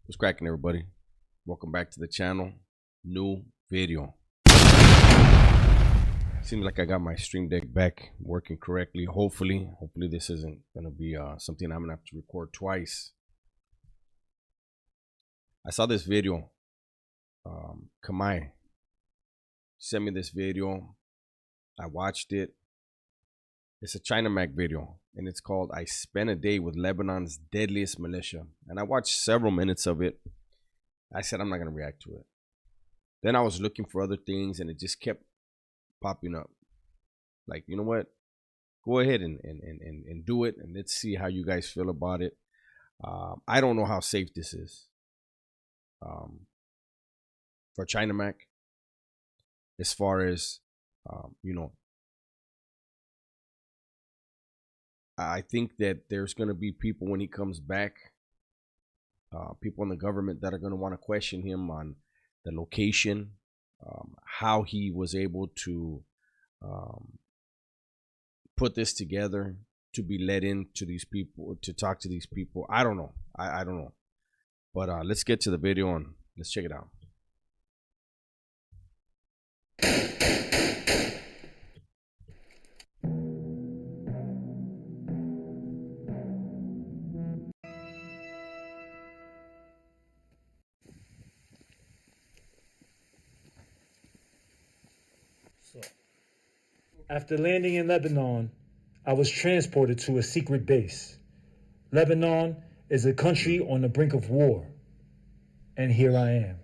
What's cracking, everybody? Welcome back to the channel. New video. Seems like I got my stream deck back working correctly. Hopefully this isn't gonna be something I'm gonna have to record twice. I saw this video. Kamai sent me this video. I watched it. It's a China Mac video, and it's called "I Spent a Day with Lebanon's Deadliest Militia." And I watched several minutes of it. I said I'm not gonna react to it. Then I was looking for other things, and it just kept popping up. Like, you know what? Go ahead and do it, and let's see how you guys feel about it. I don't know how safe this is for China Mac, as far as you know. I think that there's going to be people when he comes back, people in the government that are going to want to question him on the location, how he was able to put this together, to be let into these people, to talk to these people. I don't know. I don't know. But let's get to the video and let's check it out. After landing in Lebanon, I was transported to a secret base. Lebanon is a country on the brink of war. And here I am.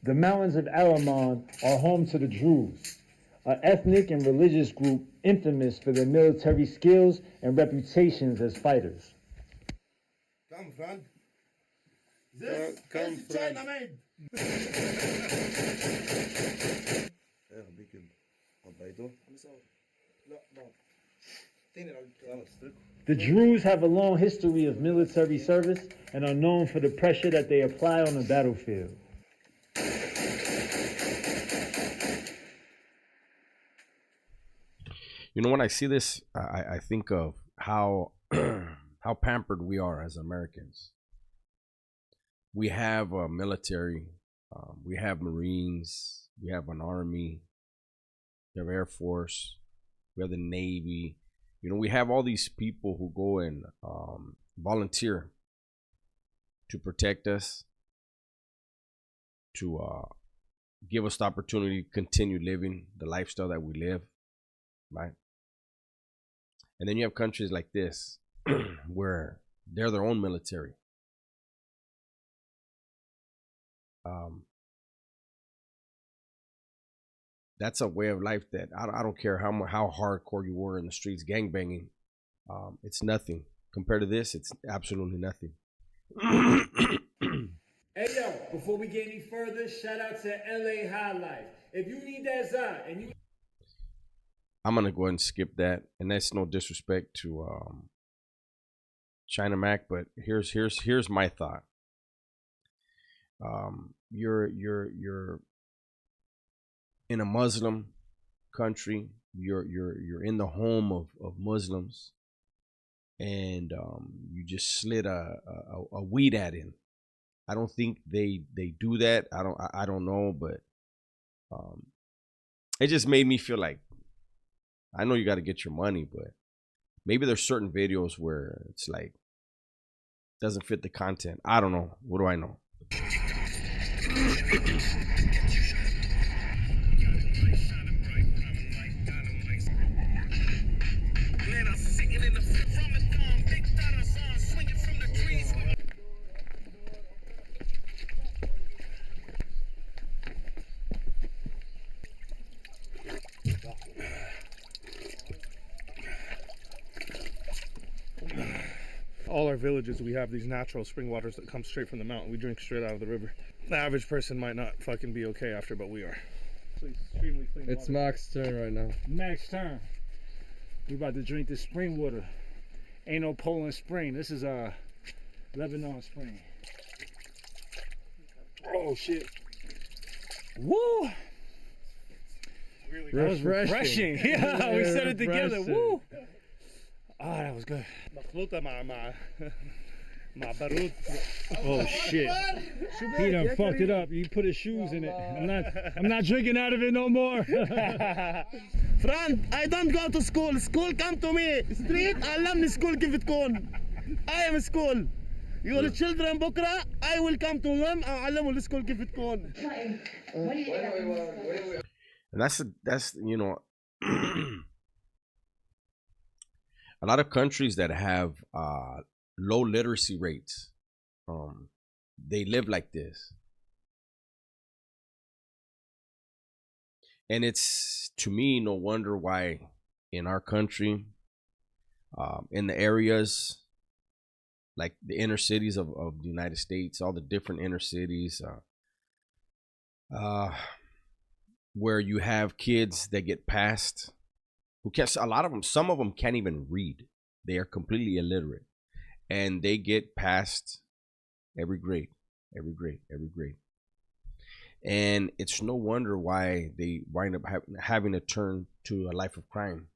The mountains of Araman are home to the Druze, an ethnic and religious group infamous for their military skills and reputations as fighters. Come, friend. This is China made. The Druze have a long history of military service and are known for the pressure that they apply on the battlefield. You know, when I see this, I think of how how pampered we are as Americans. We have a military, we have Marines, we have an Army, we have Air Force, we have the Navy. You know, we have all these people who go and volunteer to protect us, to give us the opportunity to continue living the lifestyle that we live, right? And then you have countries like this where they're their own military. That's a way of life that I don't care how hardcore you were in the streets gangbanging. It's nothing compared to this. It's absolutely nothing. Hey yo, before we get any further, shout out to LA High Life. If you need that za and you, I'm gonna go ahead and skip that, and that's no disrespect to China Mac, but here's my thought. You're in a Muslim country. You're in the home of Muslims, and you just slid a weed ad in. I don't think they do that. I don't know, but it just made me feel like, I know you got to get your money, but maybe there's certain videos where it's like doesn't fit the content. I don't know. What do I know? All our villages, we have these natural spring waters that come straight from the mountain. We drink straight out of the river. The average person might not fucking be okay after, but we are. Extremely clean it's water. Mac's turn right now. Mac's turn. We about to drink this spring water. Ain't no Poland spring. This is Lebanon spring. Oh shit. Woo! really That was refreshing. Yeah, we said it together. Refreshing. Woo! Oh, that was good. مخلوطة مع بارود. Oh shit. He done fucked it up. You put his shoes in it. I'm not drinking out of it no more. Friend, I don't go to school. School come to me. Street, علمني school كيف تكون. I am school. Your children بكرة, I will come to them أعلمهم السكول كيف تكون. And that's you know, a lot of countries that have low literacy rates, they live like this. And it's, to me, no wonder why in our country, in the areas like the inner cities of the United States, all the different inner cities, where you have kids that get passed, who can't, a lot of them, some of them can't even read. They are completely illiterate, and they get passed every grade. And it's no wonder why they wind up having to turn to a life of crime.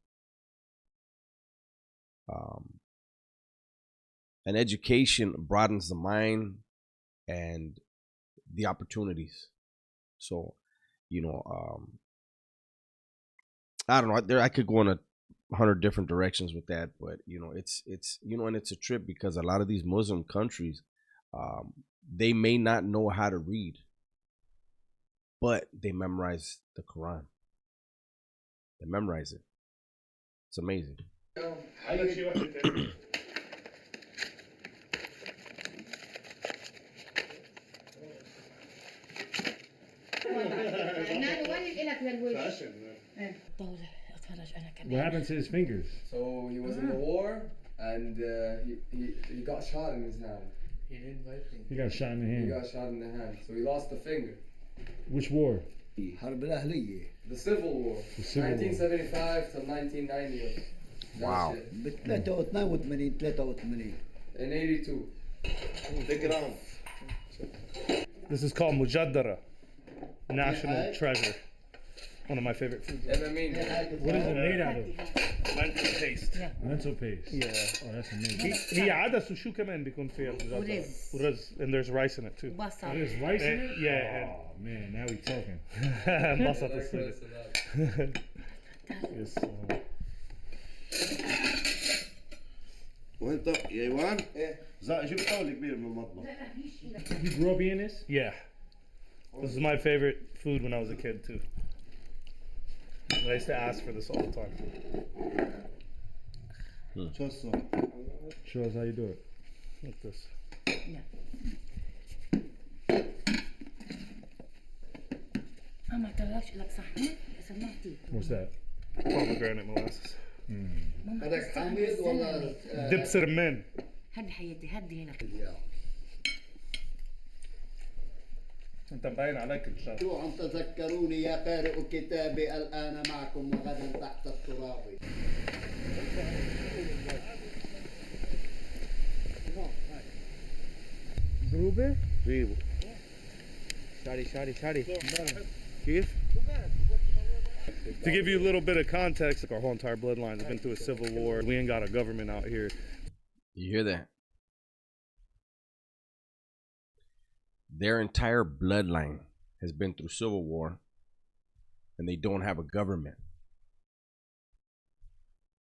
And education broadens the mind and the opportunities. So, you know, I don't know. I could go in 100 different directions with that, but you know, it's you know, and it's a trip because a lot of these Muslim countries, they may not know how to read, but they memorize the Quran. They memorize it. It's amazing. What happened to his fingers? So he was in the war, and he got shot in his hand. He got shot in the He hand. got shot in the hand, so he lost the finger. Which war? الحرب الأهلية The Civil War, The Civil War. 1975 to 1990. That Wow. shit. ب 83 In 82. This is called mujaddara, national treasure. One of my favorite foods. And I mean, What is it made out of? Lentil paste. Lentil paste. Yeah. Oh, that's amazing. هي عدس وشو كمان بيكون فيها مجدرة. ورز. And there's rice in it too. There's rice in it? Yeah. Oh man, now we talking. انبسط الصيد. Yes. وانت يا ايوان جيب حول كبير من المطبخ. You grew up eating this? Yeah. This is my favorite food when I was a kid too. I used to ask for this all the time. شو الصوت؟ Show us how you do it. Like this. What's that? Pomegranate molasses. هذاك حامض ولا Dips رمان. هدي حياتي هدي هنا. انت مبين عليك الشر. شو عم تذكروني يا قارئ كتابي الآن معكم وغدا تحت التراب. Gruber? جيبه. Shari. Keith? To give you a little bit of context, our whole entire bloodline has been through a civil war. We ain't got a government out here. You hear that? Their entire bloodline has been through civil war, and they don't have a government.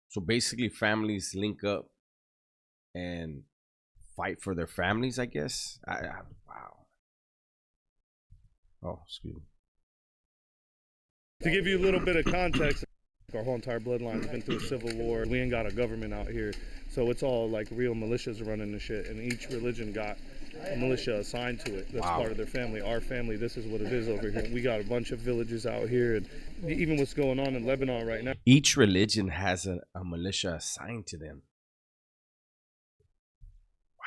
So basically, families link up and fight for their families, I guess. Wow. Oh, excuse me. To give you a little bit of context, our whole entire bloodline has been through a civil war. We ain't got a government out here. So it's all like real militias running the shit. And each religion got a militia assigned to it. That's part of their family. Our family, this is what it is over here. We got a bunch of villages out here. And even what's going on in Lebanon right now. Each religion has a militia assigned to them. Wow.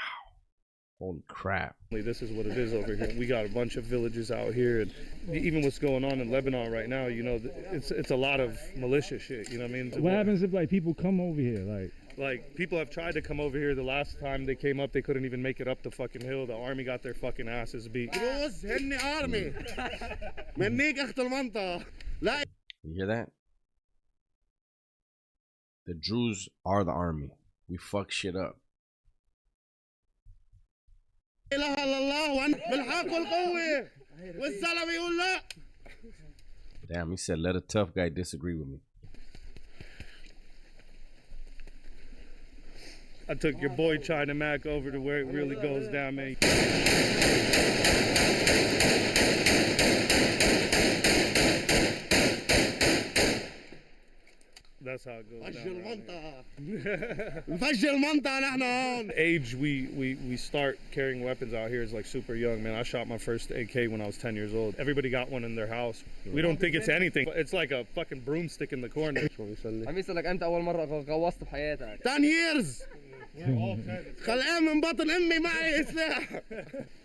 Holy crap. This is what it is over here. We got a bunch of villages out here, and even what's going on in Lebanon right now, you know, it's a lot of militia shit. You know what I mean? What happens if like people come over here? Like people have tried to come over here. The last time they came up, they couldn't even make it up the fucking hill. The army got their fucking asses beat. You hear that? The Druze are the army. We fuck shit up. Damn, he said, let a tough guy disagree with me. I took your boy China Mac over to where it really goes down, man. That's how it goes down. Age we start carrying weapons out here is like super young, man. I shot my first AK when I was 10 years old. Everybody got one in their house. We don't think it's anything. It's like a fucking broomstick in the corner. 10 years.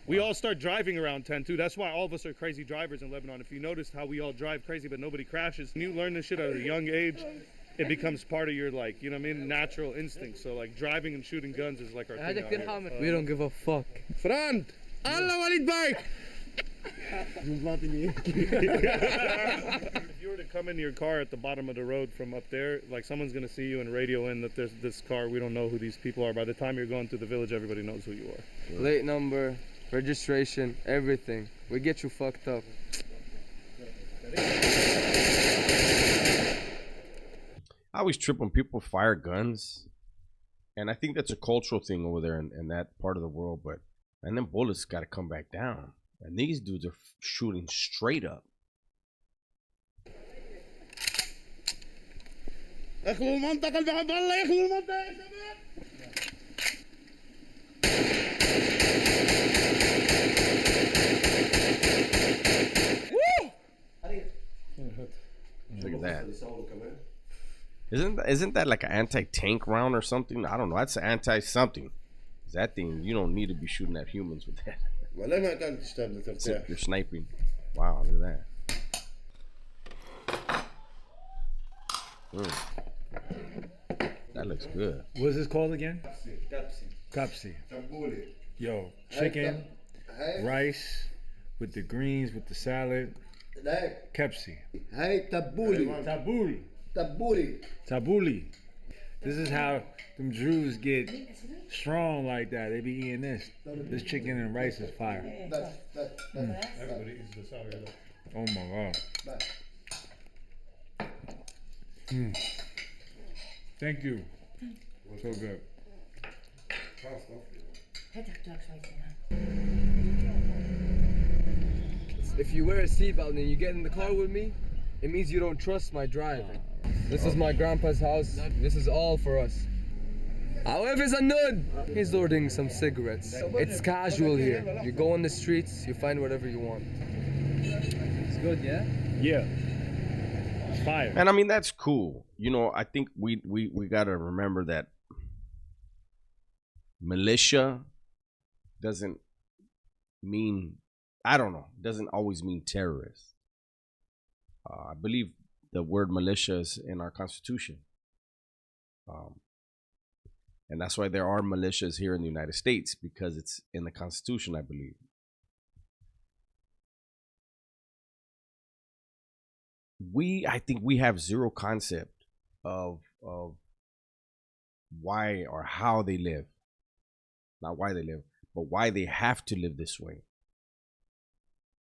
We all start driving around 10 too. That's why all of us are crazy drivers in Lebanon. If you notice how we all drive crazy but nobody crashes, when you learn this shit at a young age, it becomes part of your, like, you know what I mean, natural instinct. So like driving and shooting guns is like our thing out here. We don't give a fuck. Friend, Allah Walid bike. If you were to come into your car at the bottom of the road from up there, like someone's gonna see you and radio in that there's this car, we don't know who these people are. By the time you're going through the village, everybody knows who you are. Plate number, registration, everything. We get you fucked up. I always trip when people fire guns. And I think that's a cultural thing over there in that part of the world. But and then bullets got to come back down. And these dudes are shooting straight up. Look at that. Isn't that like an anti-tank round or something? I don't know. That's an anti-something. That thing, you don't need to be shooting at humans with that. You're sniping. Wow, look at that. That looks good. What is this called again? Kapsi. Yo, chicken, rice, with the greens, with the salad. Kapsi. Hey, tabbouleh. Tabbouleh. This is how them Druze get strong like that. They be eating this. This chicken and rice is fire. Everybody eats this out here. Oh my God. Thank you. So good. If you wear a seatbelt and you get in the car with me, it means you don't trust my driving. This is my grandpa's house. This is all for us. However, he's ordering some cigarettes. It's casual here. You go on the streets, you find whatever you want. It's good, yeah? Yeah. It's fire. And I mean, that's cool. You know, I think we got to remember that militia doesn't mean, I don't know, doesn't always mean terrorist. I believe the word militia is in our Constitution. And that's why there are militias here in the United States, because it's in the Constitution, I believe. I think we have zero concept of why or how they live. Not why they live, but why they have to live this way.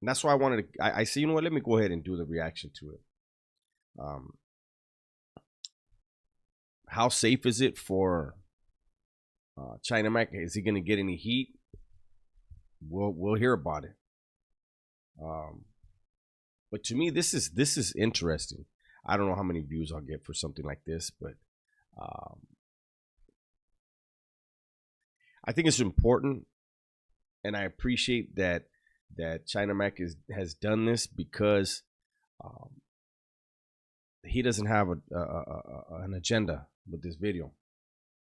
And that's why I wanted to, I say, you know what, let me go ahead and do the reaction to it. How safe is it for China Mac? Is he going to get any heat? We'll hear about it. But to me, this is interesting. I don't know how many views I'll get for something like this, but I think it's important, and I appreciate that China Mac has done this, because he doesn't have an agenda with this video.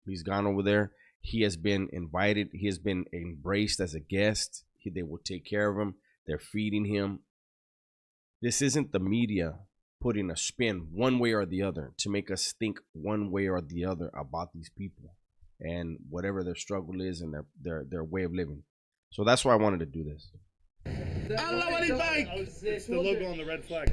He's gone over there. He has been invited. He has been embraced as a guest. They will take care of him. They're feeding him. This isn't the media putting a spin one way or the other to make us think one way or the other about these people and whatever their struggle is and their way of living. So that's why I wanted to do this. It's the logo on the red flag.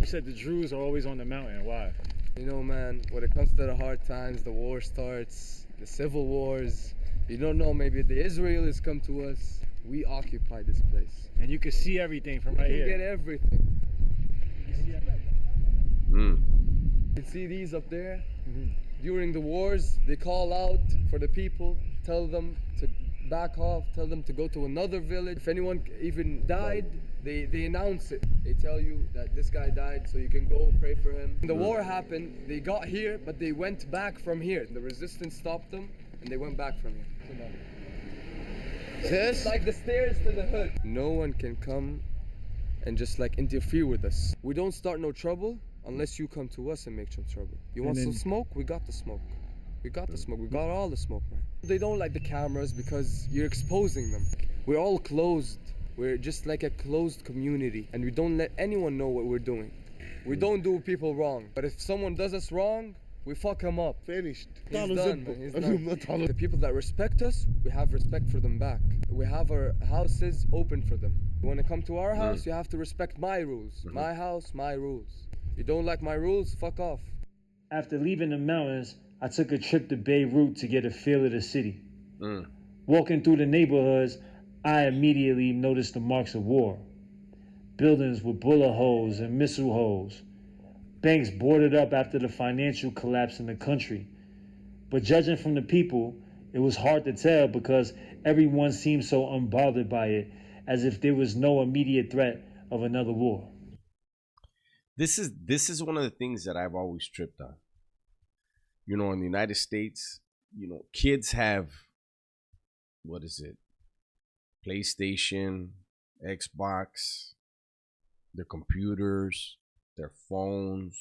You said the Druze are always on the mountain. Why? You know, man, when it comes to the hard times, the war starts, the civil wars. You don't know, maybe the Israelis come to us. We occupy this place. And you can see everything from right You here. can get everything. Mm. You can see these up there. During the wars, they call out for the people, tell them to back off, tell them to go to another village. If anyone even died, they announce it. They tell you that this guy died, so you can go pray for him. When the war happened, they got here, but they went back from here. The resistance stopped them, and they went back from here. It's like the stairs to the hood. No one can come and just like interfere with us. We don't start no trouble unless you come to us and make some trouble. You want some smoke? We got the smoke. We got the smoke. We got all the smoke, man. They don't like the cameras because you're exposing them. We're all closed. We're just like a closed community, and we don't let anyone know what we're doing. We don't do people wrong, but if someone does us wrong, we fuck him up. Finished. He's done, man. He's done. The people that respect us, we have respect for them back. We have our houses open for them. You want to come to our house, you have to respect my rules. My house, my rules. You don't like my rules, fuck off. After leaving the mountains, I took a trip to Beirut to get a feel of the city. Walking through the neighborhoods, I immediately noticed the marks of war. Buildings with bullet holes and missile holes. Banks boarded up after the financial collapse in the country. But judging from the people, it was hard to tell because everyone seemed so unbothered by it, as if there was no immediate threat of another war. This is one of the things that I've always tripped on. You know, in the United States, you know, kids have, what is it? PlayStation, Xbox, their computers, their phones.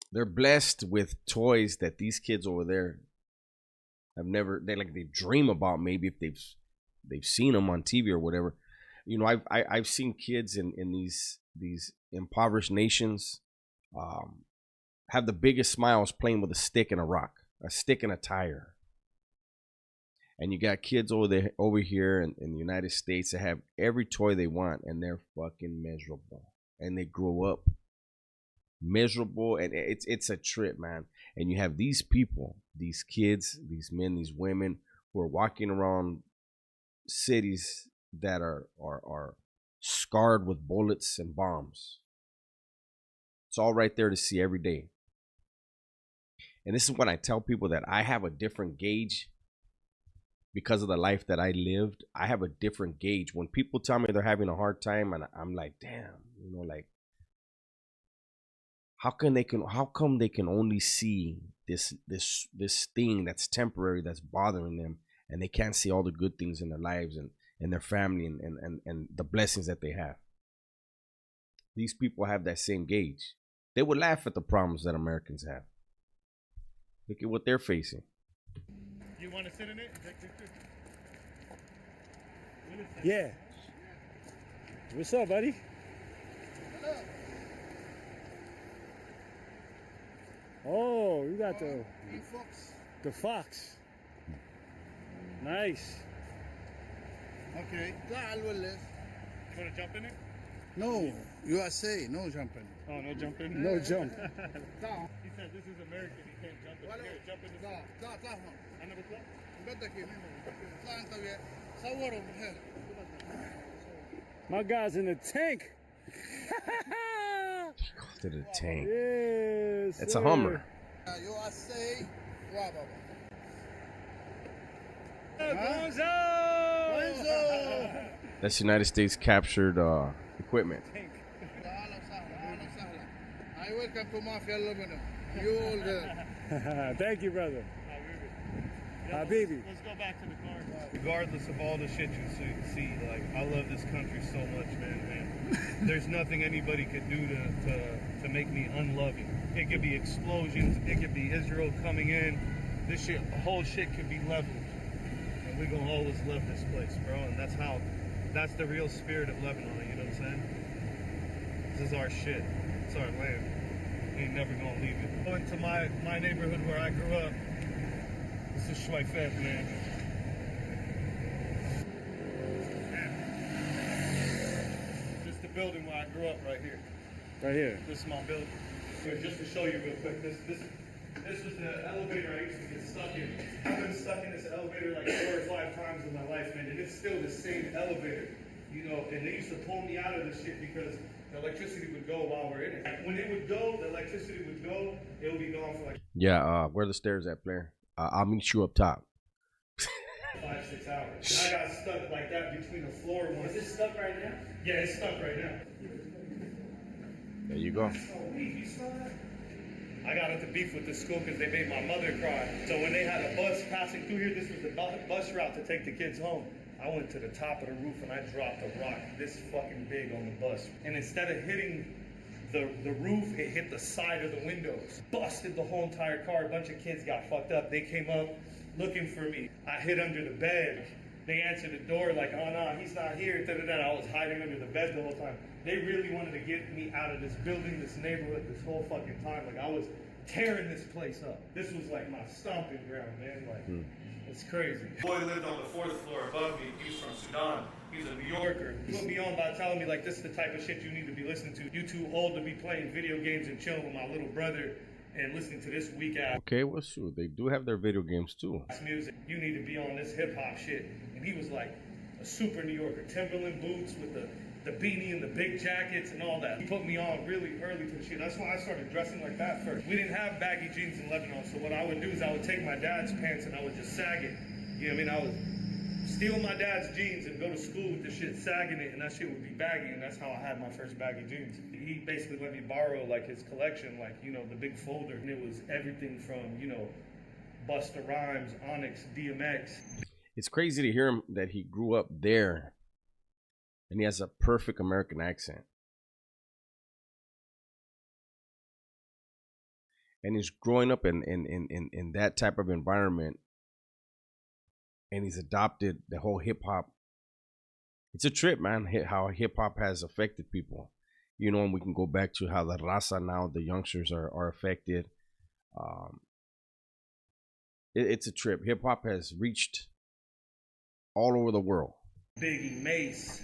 They're blessed with toys that these kids over there have never. They dream about, maybe if they've seen them on TV or whatever. You know, I've seen kids in these impoverished nations have the biggest smiles playing with a stick and a rock, a stick and a tire. And you got kids over here in the United States that have every toy they want, and they're fucking miserable. And they grow up miserable, and it's a trip, man. And you have these people, these kids, these men, these women who are walking around cities that are scarred with bullets and bombs. It's all right there to see every day. And this is when I tell people that I have a different gauge because of the life that I lived. I have a different gauge. When people tell me they're having a hard time, and I'm like, damn, you know, like, how come they can only see this thing that's temporary, that's bothering them, and they can't see all the good things in their lives and their family and the blessings that they have. These people have that same gauge. They would laugh at the problems that Americans have. Look at what they're facing. You want to sit in it? Yeah. What's up, buddy? Oh, you got the fox. Nice. Okay. You want to jump in it? No, USA, no jumping. Oh, no jumping? No jump. He said this is American, he can't jump in here. Jump in this. اطلع هون. أنا بطلع؟ بدك يمين. اطلع انت وياه. صوروا بالحيل. My guy's in the tank. To the tank. Yes. It's a Hummer. USA. Wow, baba. That's United States captured equipment. I welcome to Mafia Lebanon. You all good. Thank you, brother. Habibi. Let's go back to the car. Regardless of all the shit you see, like, I love this country so much, man. And there's nothing anybody could do to make me unloving. It could be explosions. It could be Israel coming in. This shit, whole shit could be leveled. And we're going to always love this place, bro. And that's the real spirit of Lebanon, you know what I'm saying? This is our shit. It's our land. We ain't never going to leave it. Going to my neighborhood where I grew up, this is Schweifet, man. Just to building where I grew up right here. Right here. This is my building. Here, just to show you real quick, this was the elevator I used to get stuck in. I've been stuck in this elevator like 4 or 5 times in my life, man, and it's still the same elevator. You know, and they used to pull me out of this shit because the electricity would go while we're in it. When it would go, the electricity would go, it would be gone for like where are the stairs at, Blair? I'll meet you up top. 5, 6 hours. And I got stuck like that between the floor once. Is it stuck right now? Yeah, it's stuck right now. There you go. You saw that? I got into beef with the school because they made my mother cry. So when they had a bus passing through here, this was the bus route to take the kids home. I went to the top of the roof and I dropped a rock this fucking big on the bus. And instead of hitting the roof, it hit the side of the windows. Busted the whole entire car. A bunch of kids got fucked up. They came up looking for me. I hid under the bed. They answered the door like, oh no, he's not here. I was hiding under the bed the whole time. They really wanted to get me out of this building, this neighborhood, this whole fucking time. Like I was tearing this place up. This was like my stomping ground, man. Like, it's crazy. Boy lived on the 4th floor above me. He was from Sudan. He's a New Yorker. He put me on by telling me like, this is the type of shit you need to be listening to. You too old to be playing video games and chilling with my little brother and listening to this weak ass. Okay, well, sure. They do have their video games too. Music. You need to be on this hip hop shit. And he was like a super New Yorker. Timberland boots with the beanie and the big jackets and all that. He put me on really early to the shit. That's why I started dressing like that first. We didn't have baggy jeans in Lebanon, so what I would do is I would take my dad's pants and I would just sag it. You know what I mean? I would steal my dad's jeans and go to school with the shit sagging it, and that shit would be baggy, and that's how I had my first baggy jeans. He basically let me borrow like his collection, like, you know, the big folder, and it was everything from, you know, Busta Rhymes, Onyx, DMX. It's crazy to hear him that he grew up there and he has a perfect American accent. And he's growing up in that type of environment, and he's adopted the whole hip hop. It's a trip, man, how hip hop has affected people. You know, and we can go back to how the raza now, the youngsters are affected. It's a trip. Hip hop has reached all over the world. Biggie, Mace,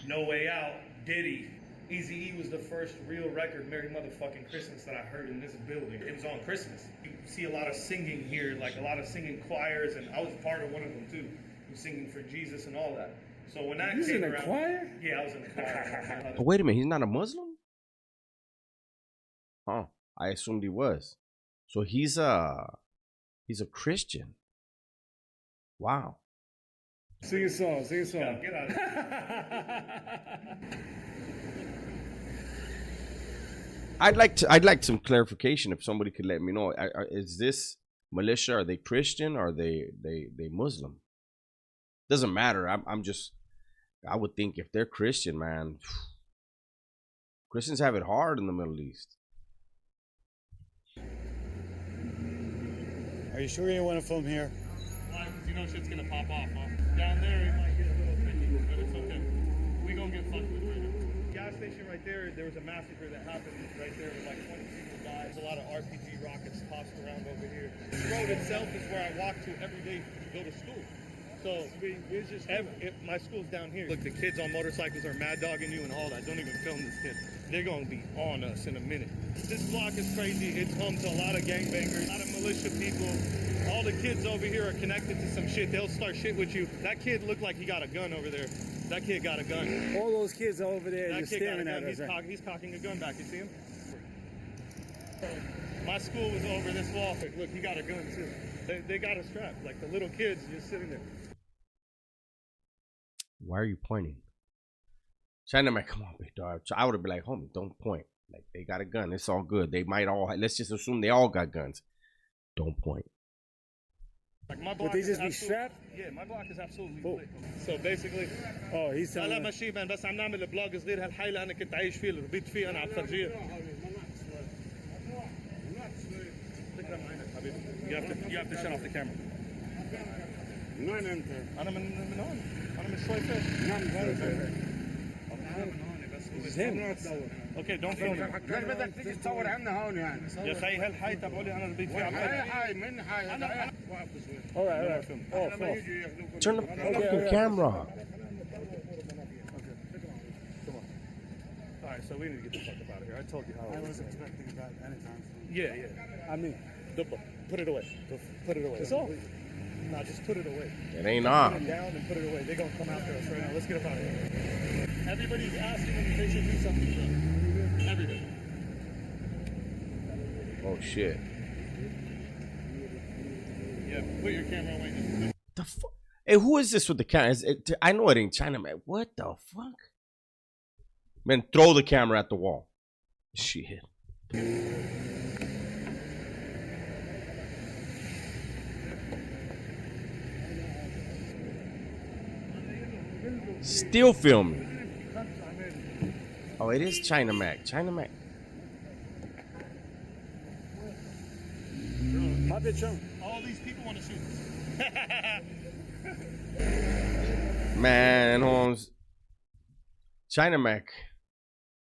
No Way Out, Diddy. Eazy-E was the first real record, Merry Motherfucking Christmas, that I heard in this building. It was on Christmas. You see a lot of singing here, like a lot of singing choirs, and I was part of one of them too. Singing for Jesus and all that. So when that came around, choir? Yeah, I was in the choir. Oh, wait a minute, he's not a Muslim? Huh? I assumed he was. So he's a Christian. Wow. Sing a song. Sing a song. Yeah, get out of here. I'd like some clarification if somebody could let me know. Is this militia? Are they Christian? Or are they Muslim? Doesn't matter. I would think if they're Christian, man, Christians have it hard in the Middle East. Are you sure you want to film here? Why? Because you know shit's gonna pop off, huh? Down there it might get a little tricky, but it's okay. We gonna get fucked with later. Gas station right there was a massacre that happened right there with like 20 people died. There's a lot of RPG rockets tossed around over here. This road itself is where I walk to every day to go to school. So my school's down here. Look, the kids on motorcycles are mad dogging you and all that. Don't even film this kid. They're gonna be on us in a minute. This block is crazy. It's home to a lot of gangbangers, a lot of militia people. All the kids over here are connected to some shit. They'll start shit with you. That kid looked like he got a gun over there. That kid got a gun. All those kids are over there just staring at us. He's cocking a gun back. You see him? My school was over this wall. Look, he got a gun too. They got us strapped. Like the little kids just sitting there. Why are you pointing? China might come on, big dog. I would have been like, homie, don't point. Like, they got a gun. It's all good. They might all, let's just assume they all got guns. Don't point. Like my block Would they just be absolutely, strapped? Yeah, my block is absolutely lit. So basically, he's telling لا ماشي man بس عم نعمل بلوج صغير هالحي اللي انا كنت عايش فيه اللي ربيت فيه انا على الفرجيه. You have to shut off the camera. وين انت؟ انا من هون. انا من شوي فيه. Okay, don't film me. ليش بدك تيجي تصور عنا هون يعني؟ يا خي هالحي تبعولي انا ربيت فيه. حي من حي هذا. Alright. Turn the fucking camera. right, so we need to get the fuck up out of here. I told you how. I was expecting that anytime soon. Yeah. I mean, Put it away. Put it away. it's off. No, just put it away. It ain't Put on. it down and put it away. They're gonna come after us right now. Let's get up out of here. Everybody's asking if they should do something for them. Everybody. Oh shit. Yeah, put your camera away. The fuck? Hey, who is this with the camera? I know it ain't China, man. What the fuck? Man, throw the camera at the wall. Shit. Still filming. Oh, it is China Mac. China Mac. My bitch on. All these people want to shoot us. Man, Holmes. China Mac.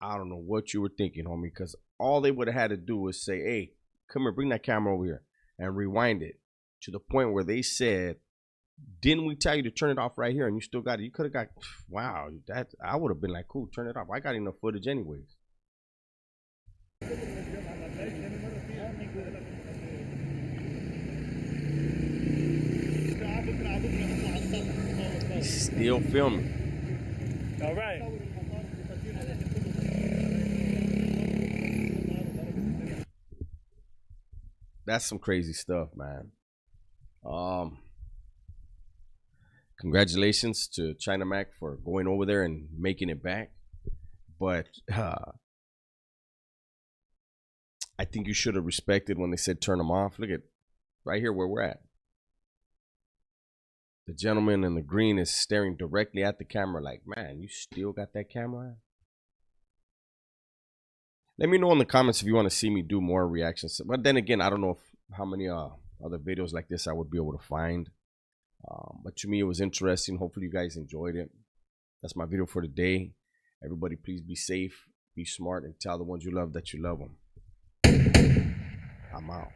I don't know what you were thinking, homie, because all they would have had to do was say, hey, come here, bring that camera over here, and rewind it to the point where they said, didn't we tell you to turn it off right here? And you still got it. You could have got, wow, that I would have been like, cool, turn it off. I got enough footage anyways. He's still filming. All right. That's some crazy stuff, man. Congratulations to China Mac for going over there and making it back. But I think you should have respected when they said turn them off. Look at right here where we're at. The gentleman in the green is staring directly at the camera like, man, you still got that camera? Let me know in the comments if you want to see me do more reactions. But then again, I don't know how many other videos like this I would be able to find. But to me, it was interesting. Hopefully you guys enjoyed it. That's my video for today. Everybody, please be safe, be smart, and tell the ones you love that you love them. I'm out.